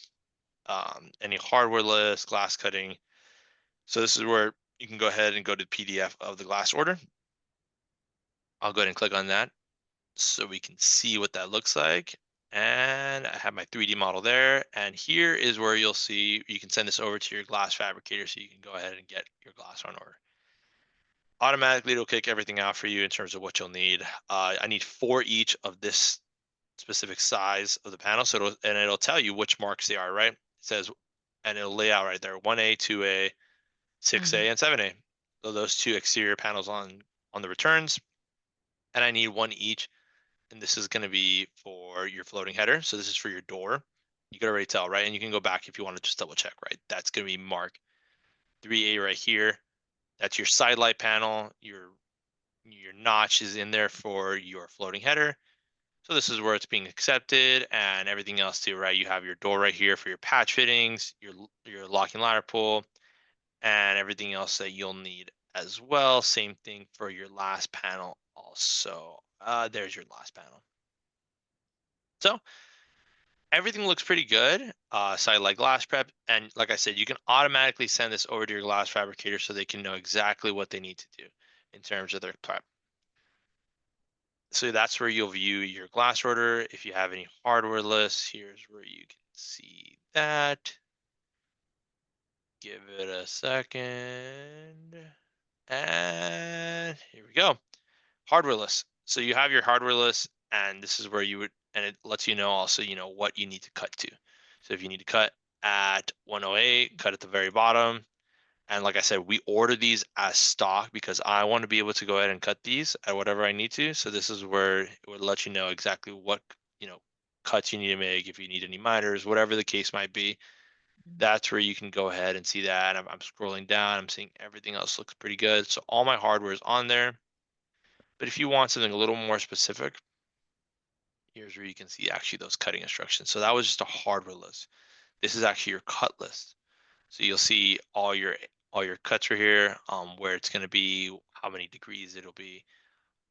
any hardware list, glass cutting. So this is where you can go ahead and go to the PDF of the glass order. I'll go ahead and click on that so we can see what that looks like. And I have my 3D model there. And here is where you'll see you can send this over to your glass fabricator so you can go ahead and get your glass on order. Automatically, it'll kick everything out for you in terms of what you'll need. I need 4 each of this specific size of the panel. So it'll tell you which marks they are, right? It says, and it'll lay out right there 1A, 2A, 6A, Mhm. and 7A. So those 2 exterior panels on the returns. And I need 1 each, and this is going to be for your floating header. So this is for your door. You can already tell, right? And you can go back if you want to just double check, right? That's going to be mark 3A right here. That's your side light panel. Your notch is in there for your floating header. So this is where it's being accepted and everything else too, right? You have your door right here for your patch fittings, your locking ladder pull, and everything else that you'll need as well. Same thing for your last panel also. There's your last panel. So everything looks pretty good. Site like glass prep, and like I said, you can automatically send this over to your glass fabricator so they can know exactly what they need to do in terms of their prep. So that's where you'll view your glass order. If you have any hardware lists, here's where you can see that. Give it a second. And here we go. Hardware list. So you have your hardware list, and this is where you would, and it lets you know also, what you need to cut to. So if you need to cut at 108, cut at the very bottom. And like I said, we order these as stock because I want to be able to go ahead and cut these at whatever I need to. So this is where it would let you know exactly what, cuts you need to make, if you need any miters, whatever the case might be. That's where you can go ahead and see that. I'm scrolling down, I'm seeing everything else looks pretty good. So all my hardware is on there. But if you want something a little more specific, here's where you can see actually those cutting instructions. So that was just a hardware list. This is actually your cut list. So you'll see all your cuts right here, where it's going to be, how many degrees it'll be.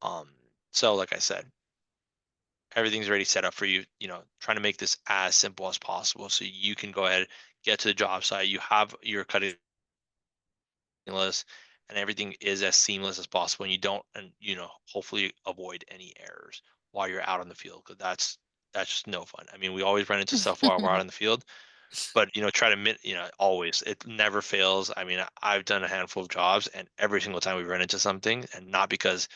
Um, so like I said, everything's already set up for you. You know, trying to make this as simple as possible so you can go ahead, get to the job site. You have your cutting list, and everything is as seamless as possible. And you don't, and hopefully avoid any errors while you're out on the field, because that's just no fun. I mean, we always run into stuff while we're out on the field, but try to always, it never fails. I mean, I've done a handful of jobs, and every single time we run into something, and not because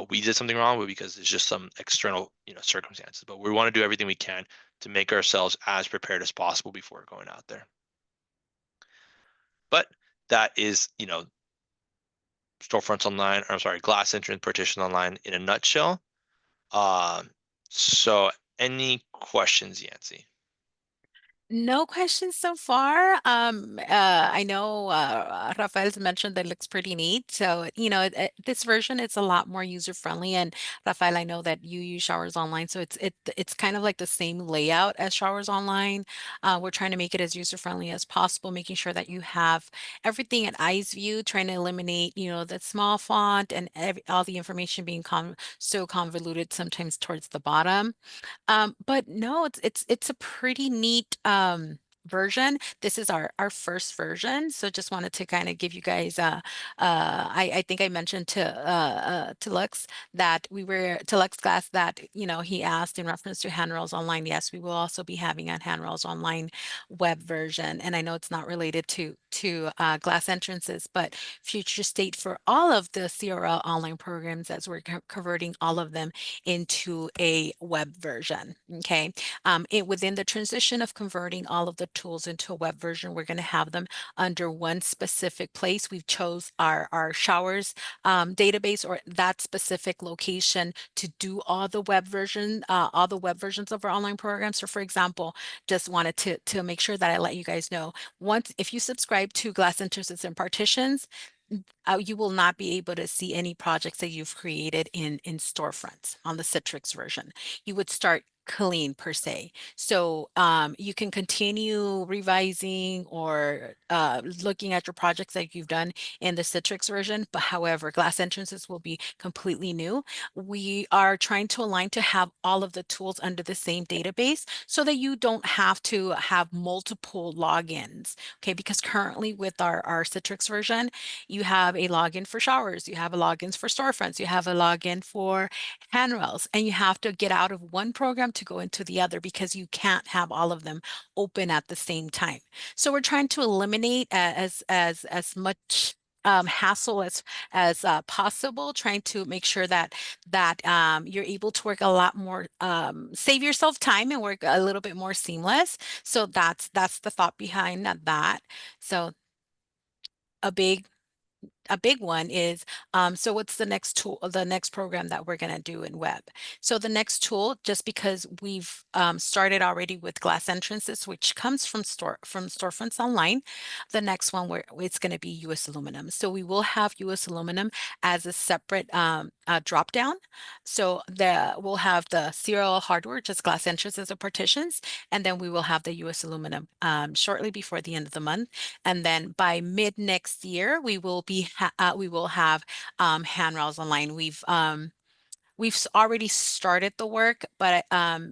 we did something wrong, but because it's just some external circumstances. But we want to do everything we can to make ourselves as prepared as possible before going out there. But that is storefronts online, or I'm sorry, glass entrance partition online in a nutshell. Um so any questions, Yancy? No questions so far. I know Rafael's mentioned that it looks pretty neat. So, this version it's a lot more user friendly. And Rafael, I know that you use Showers Online, so it's kind of like the same layout as Showers Online. We're trying to make it as user friendly as possible, making sure that you have everything at eyes view, trying to eliminate, the small font and all the information being so convoluted sometimes towards the bottom. But no, it's a pretty neat version. This is our first version, so just wanted to kind of give you guys I think I mentioned to Lux that we were to Lux Glass that he asked in reference to Handrails Online. Yes, we will also be having a Handrails Online web version, and I know it's not related to Glass Entrances, but future state for all of the CRL online programs as we're converting all of them into a web version. Okay. Within the transition of converting all of the tools into a web version, we're going to have them under one specific place. We've chose our showers database or that specific location to do all the web versions of our online programs. So for example, just wanted to make sure that I let you guys know, once if you subscribe to Glass Entrances and Partitions, you will not be able to see any projects that you've created in storefronts on the Citrix version. You would start clean per se. So you can continue revising or looking at your projects that you've done in the Citrix version, but however, Glass Entrances will be completely new. We are trying to align to have all of the tools under the same database so that you don't have to have multiple logins. Okay, because currently with our Citrix version, you have a login for showers, you have a login for storefronts, you have a login for handrails, and you have to get out of one program to go into the other because you can't have all of them open at the same time. So we're trying to eliminate as much hassle as possible, trying to make sure that you're able to work a lot more, save yourself time and work a little bit more seamless. So that's the thought behind that. So a big a big one is so what's the next tool, the next program that we're going to do in web? So the next tool, just because we've started already with Glass Entrances, which comes from storefronts online, the next one where it's going to be US aluminum. So we will have US aluminum as a separate drop down. So we'll have the CRL hardware, just Glass Entrances and Partitions, and then we will have the US aluminum shortly before the end of the month. And then by mid next year, we will have handrails online. We've already started the work, but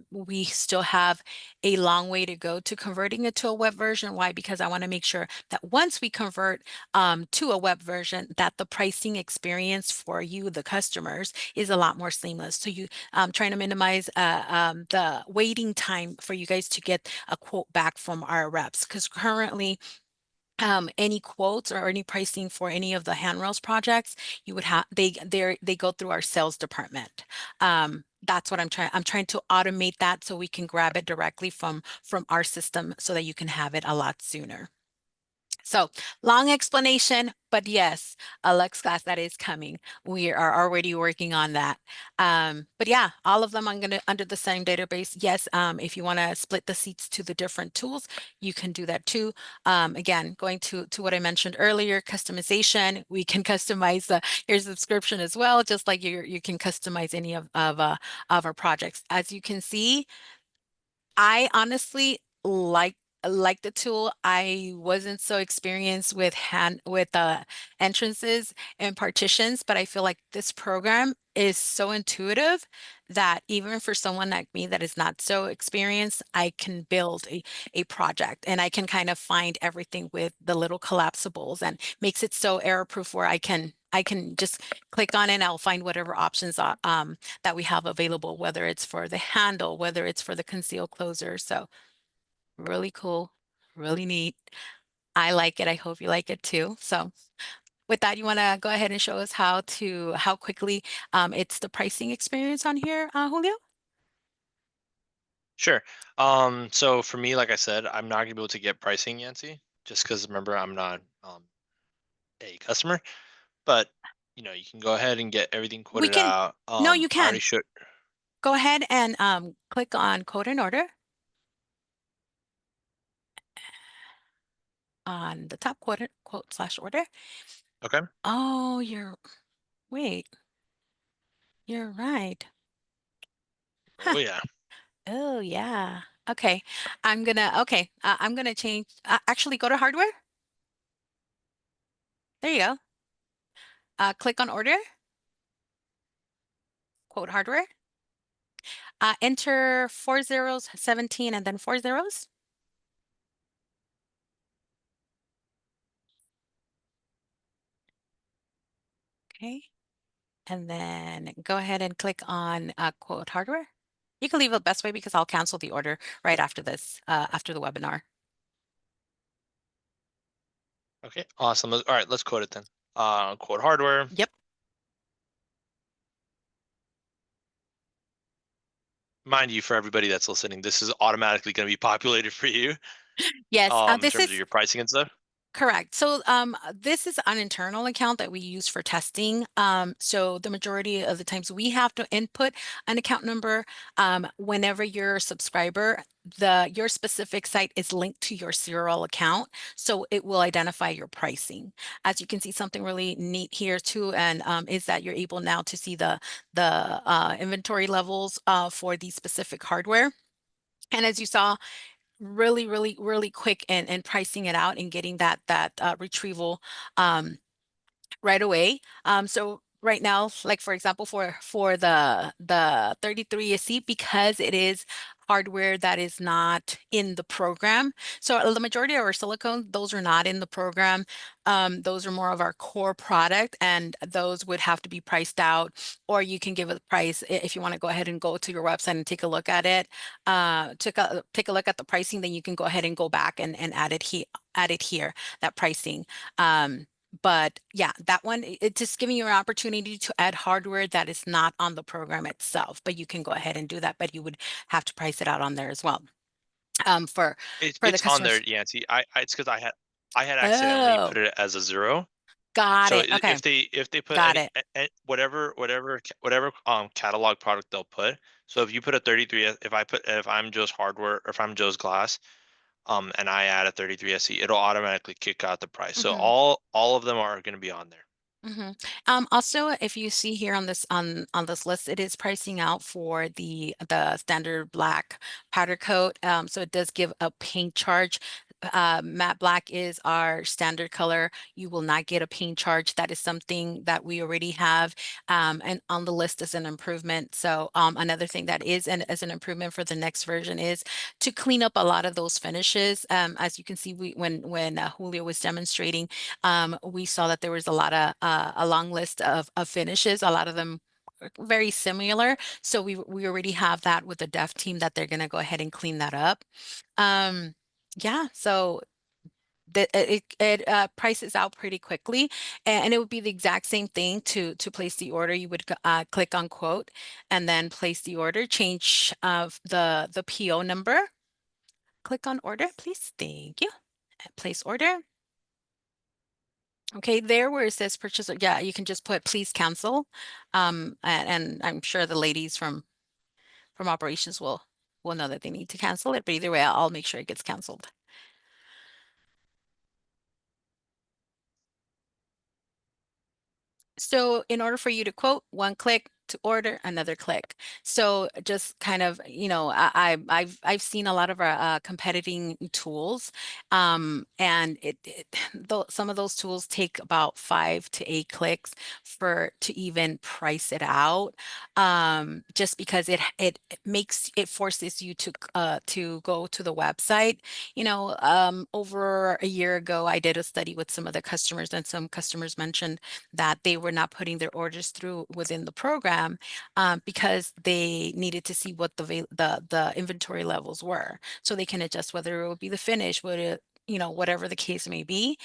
we still have a long way to go to converting it to a web version. Why? Because I want to make sure that once we convert to a web version, that the pricing experience for you, the customers, is a lot more seamless. So you trying to minimize the waiting time for you guys to get a quote back from our reps. Because currently any quotes or any pricing for any of the handrails projects, you would have they go through our sales department. That's what I'm trying to automate that so we can grab it directly from our system so that you can have it a lot sooner. So long explanation, but yes, a Lux class that is coming. We are already working on that. But yeah, all of them I'm gonna under the same database. Yes, if you want to split the seats to the different tools, you can do that too. Again, going to what I mentioned earlier, customization. We can customize your subscription as well, just like you can customize any of our projects. As you can see, I honestly like the tool. I wasn't so experienced with entrances and partitions, but I feel like this program is so intuitive that even for someone like me that is not so experienced, I can build a project and I can kind of find everything with the little collapsibles and makes it so error proof where I can just click on it and I'll find whatever options that we have available, whether it's for the handle, whether it's for the conceal closer. So really cool, really neat. I like it. I hope you like it too. So with that, you want to go ahead and show us how quickly it's the pricing experience on here, Julio? Sure. So for me, like I said, I'm not gonna be able to get pricing, Yancy, just because remember I'm not a customer. But you can go ahead and get everything We quoted can, out. no, you I already can. showed. Go ahead and click on quote and order on the top quote slash order. Okay. Oh, wait, you're right. Oh Huh. yeah. Oh, yeah. Okay. Okay. I'm gonna change, actually go to hardware. There you go. Click on order, quote hardware. Enter four zeros, 17, and then four zeros. Okay. And then go ahead and click on quote hardware. You can leave it best way because I'll cancel the order right after this, after the webinar. Okay. Awesome. All right. Let's quote it then. Quote hardware. Yep. Mind you, for everybody that's listening, this is automatically going to be populated for you. Yes. In This terms of is your pricing and stuff. correct. So this is an internal account that we use for testing. So the majority of the times we have to input an account number whenever you're a subscriber. Your specific site is linked to your CRL account, so it will identify your pricing. As you can see, something really neat here too, and is that you're able now to see the inventory levels for the specific hardware. And as you saw, really quick in pricing it out and getting that retrieval um, right away. So right now, like for example, for the 33SC, because it is hardware that is not in the program. So the majority of our silicone, those are not in the program. Those are more of our core product, and those would have to be priced out, or you can give it a price if you want to go ahead and go to your website and take a look at it. Take a look at the pricing, then you can go ahead and go back and add it here, that pricing. But yeah, that one, it's just giving you an opportunity to add hardware that is not on the program itself, but you can go ahead and do that, but you would have to price it out on there as well. Um, for for the It's on there, customers. Yancy. It's because I had accidentally Oh, put it as a zero. got So it. Okay, if they put got any it. whatever catalog product they'll put. So if you put a 33, if I'm Joe's hardware or if I'm Joe's glass, and I add a 33 SE, it'll automatically kick out the price. So Hmm. all of them are going to be on there. Hmm. Also, if you see here on this list, it is pricing out for the standard black powder coat. So it does give a paint charge. Matte black is our standard color. You will not get a paint charge. That is something that we already have, and on the list as an improvement. So another thing that is as an improvement for the next version is to clean up a lot of those finishes. As you can see, when Julio was demonstrating, we saw that there was a long list of finishes, a lot of them are very similar. So we already have that with the dev team that they're going to go ahead and clean that up. Um, yeah, so it prices out pretty quickly, and it would be the exact same thing to place the order. You would click on quote and then place the order, change the PO number, click on order, please. Thank you. Place order. Okay, there where it says purchase, yeah, you can just put please cancel. And I'm sure the ladies from operations will know that they need to cancel it, but either way, I'll make sure it gets canceled. So in order for you to quote, one click to order, another click. So just kind of, I've seen a lot of our competing tools, and some of those tools take about 5 to 8 clicks for to even price it out, just because it makes it forces you to go to the website. Over a year ago, I did a study with some of the customers, and some customers mentioned that they were not putting their orders through within the program, because they needed to see what the inventory levels were, so they can adjust whether it would be the finish, would it, whatever the case may be,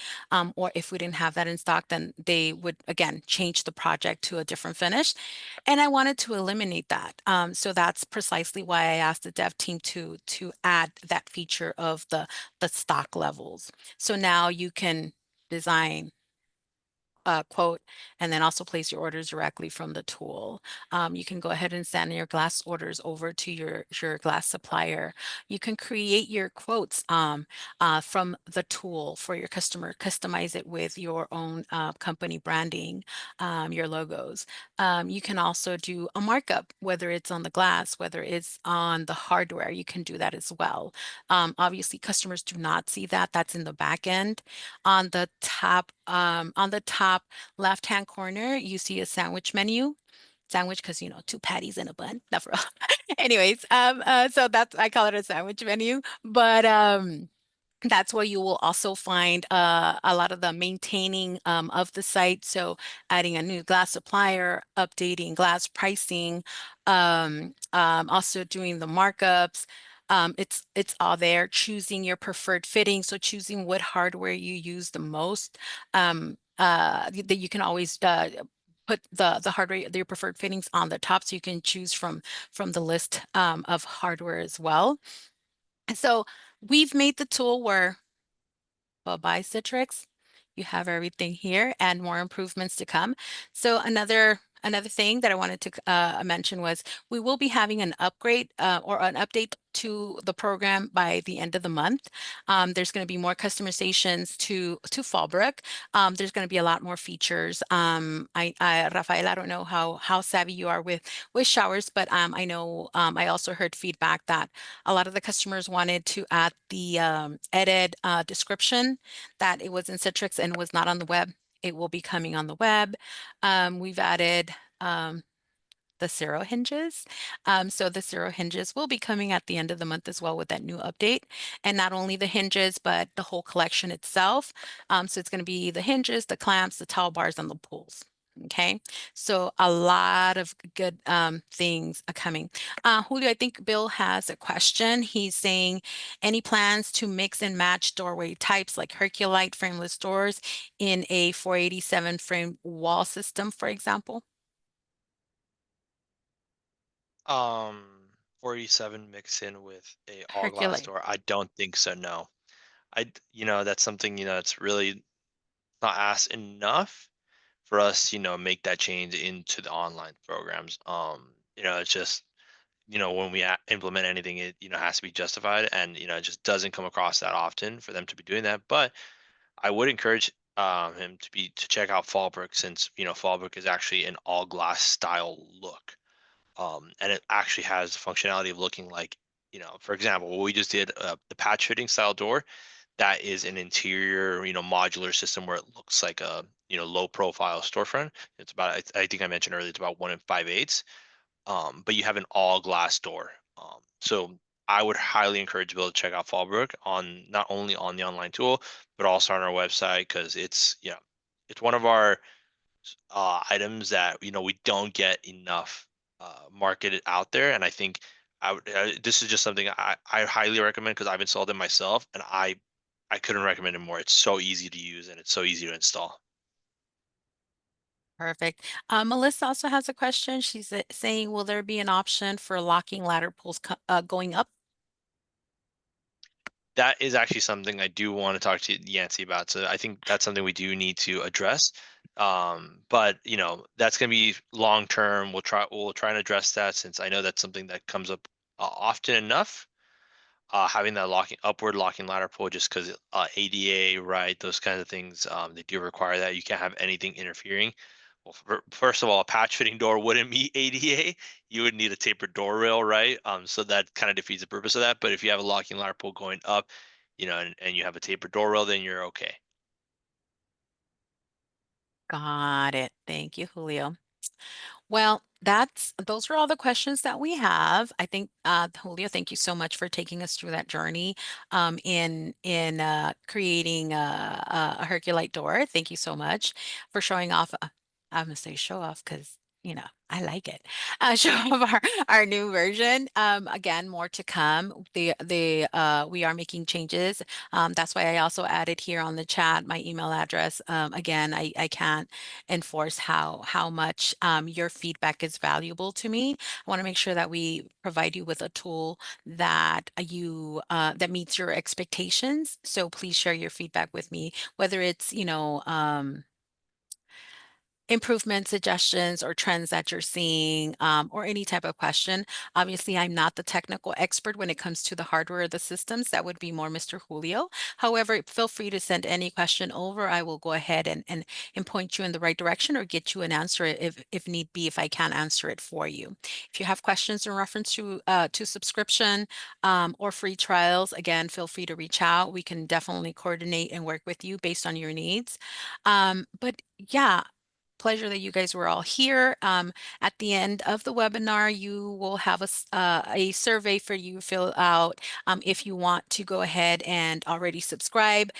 or if we didn't have that in stock, then they would again change the project to a different finish. And I wanted to eliminate that. So that's precisely why I asked the dev team to add that feature of the stock levels. So now you can design quote, and then also place your orders directly from the tool. You can go ahead and send your glass orders over to your glass supplier. You can create your quotes from the tool for your customer, customize it with your own company branding, your logos. You can also do a markup, whether it's on the glass, whether it's on the hardware, you can do that as well. Obviously, customers do not see that. That's in the back end. On the top left-hand corner, you see a sandwich menu. Sandwich because two patties and a bun. Not for anyways, so that's I call it a sandwich menu. But that's where you will also find a lot of the maintaining of the site. So adding a new glass supplier, updating glass pricing, also doing the markups. It's all there. Choosing your preferred fitting, so choosing what hardware you use the most. That you can always put the hardware, your preferred fittings on the top, so you can choose from the list of hardware as well. So we've made the tool where, well, by Citrix, you have everything here and more improvements to come. So another thing that I wanted to mention was we will be having an upgrade or an update to the program by the end of the month. There's going to be more customizations to Fallbrook. There's going to be a lot more features. Rafael, I don't know how savvy you are with showers, but I know I also heard feedback that a lot of the customers wanted to add the edit description, that it was in Citrix and was not on the web. It will be coming on the web. We've added the zero hinges. So the zero hinges will be coming at the end of the month as well with that new update. And not only the hinges, but the whole collection itself. So it's going to be the hinges, the clamps, the towel bars, and the pulls. Okay, so a lot of good things are coming. Julio, I think Bill has a question. He's saying, any plans to mix and match doorway types like Herculite frameless doors in a 487 frame wall system, for example? Um, 47 mix in with a all glass Herculite. door. I don't think so. No, that's something, it's really not asked enough for us, make that change into the online programs. It's just, when we implement anything, it, has to be justified, and, it just doesn't come across that often for them to be doing that. But I would encourage him to check out Fallbrook, since, Fallbrook is actually an all glass style look. And it actually has the functionality of looking like, for example, what we just did, the patch fitting style door, that is an interior, modular system where it looks like a, low profile storefront. It's about, I think I mentioned earlier, it's about 1 in 5/8. But you have an all glass door. So I would highly encourage people to check out Fallbrook, on not only on the online tool, but also on our website, because it's one of our items that, we don't get enough marketed out there. And I think this is just something I highly recommend, because I've installed it myself, and I couldn't recommend it more. It's so easy to use, and it's so easy to install. Perfect. Melissa also has a question. She's saying, will there be an option for locking ladder pulls going up? that is actually something I do want to talk to Yancy about. So I think that's something we do need to address. But that's going to be long term. We'll try and address that, since I know that's something that comes up often enough. Having that upward locking ladder pull, just because ADA, right, those kinds of things, they do require that. You can't have anything interfering. Well, first of all, a patch fitting door wouldn't meet ADA. You would need a tapered door rail, right? So that kind of defeats the purpose of that. But if you have a locking ladder pull going up, and you have a tapered door rail, then you're okay. Got it. Thank you, Julio. Well, those are all the questions that we have. I think, Julio, thank you so much for taking us through that journey in creating a Herculite door. Thank you so much for showing off. I'm gonna say show off because I like it. Show off our new version. Again, more to come. We are making changes. That's why I also added here on the chat my email address. Again, I can't enforce how much your feedback is valuable to me. I want to make sure that we provide you with a tool that that meets your expectations. So please share your feedback with me, whether it's improvement suggestions or trends that you're seeing, or any type of question. Obviously, I'm not the technical expert when it comes to the hardware or the systems. That would be more Mr. Julio. However, feel free to send any question over. I will go ahead and point you in the right direction or get you an answer if need be, if I can't answer it for you. If you have questions in reference to subscription or free trials, again, feel free to reach out. We can definitely coordinate and work with you based on your needs. But yeah, pleasure that you guys were all here. At the end of the webinar, you will have a survey for you to fill out. If you want to go ahead and already subscribe,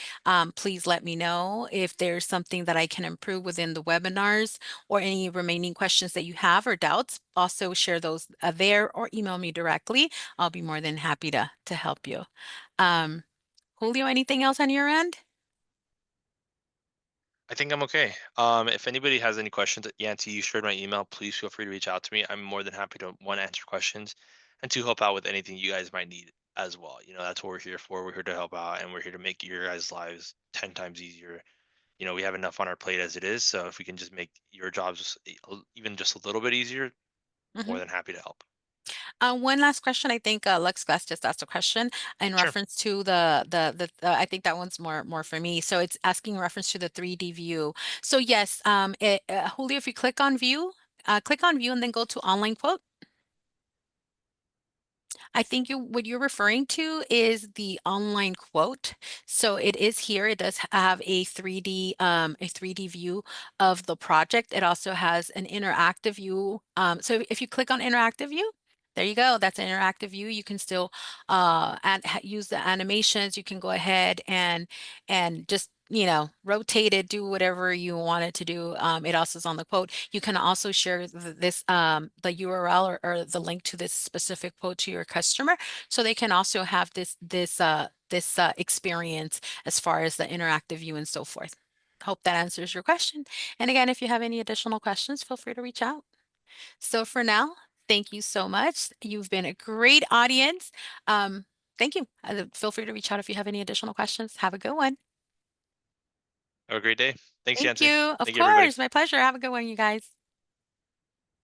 please let me know if there's something that I can improve within the webinars or any remaining questions that you have or doubts. Also share those there or email me directly. I'll be more than happy to help you. Um, Julio, anything else on your end? I think I'm okay. If anybody has any questions, Yancy, you shared my email. Please feel free to reach out to me. I'm more than happy to, one, answer questions, and two, help out with anything you guys might need as well. That's what we're here for. We're here to help out, and we're here to make your guys' lives 10 times easier. We have enough on our plate as it is. So if we can just make your jobs even just a little bit easier, more Mhm. than happy to help. One last question. I think Lux Glass just asked a question in Sure. reference to I think that one's more for me. So it's asking in reference to the 3D view. So yes, Julio, if you click on view and then go to online quote. I think what you're referring to is the online quote. So it is here. It does have a 3D view of the project. It also has an interactive view. So if you click on interactive view, there you go. That's an interactive view. You can still use the animations. You can go ahead and just rotate it, do whatever you want it to do. It also is on the quote. You can also share the URL or the link to this specific quote to your customer, so they can also have this experience as far as the interactive view and so forth. Hope that answers your question. And again, if you have any additional questions, feel free to reach out. So for now, thank you so much. You've been a great audience. Um, Thank you. Feel free to reach out if you have any additional questions. Have a good one. Have a great day. Thanks, Thank Yancy. you. Of Thank you, everybody. course. My pleasure. Have a good one, you guys.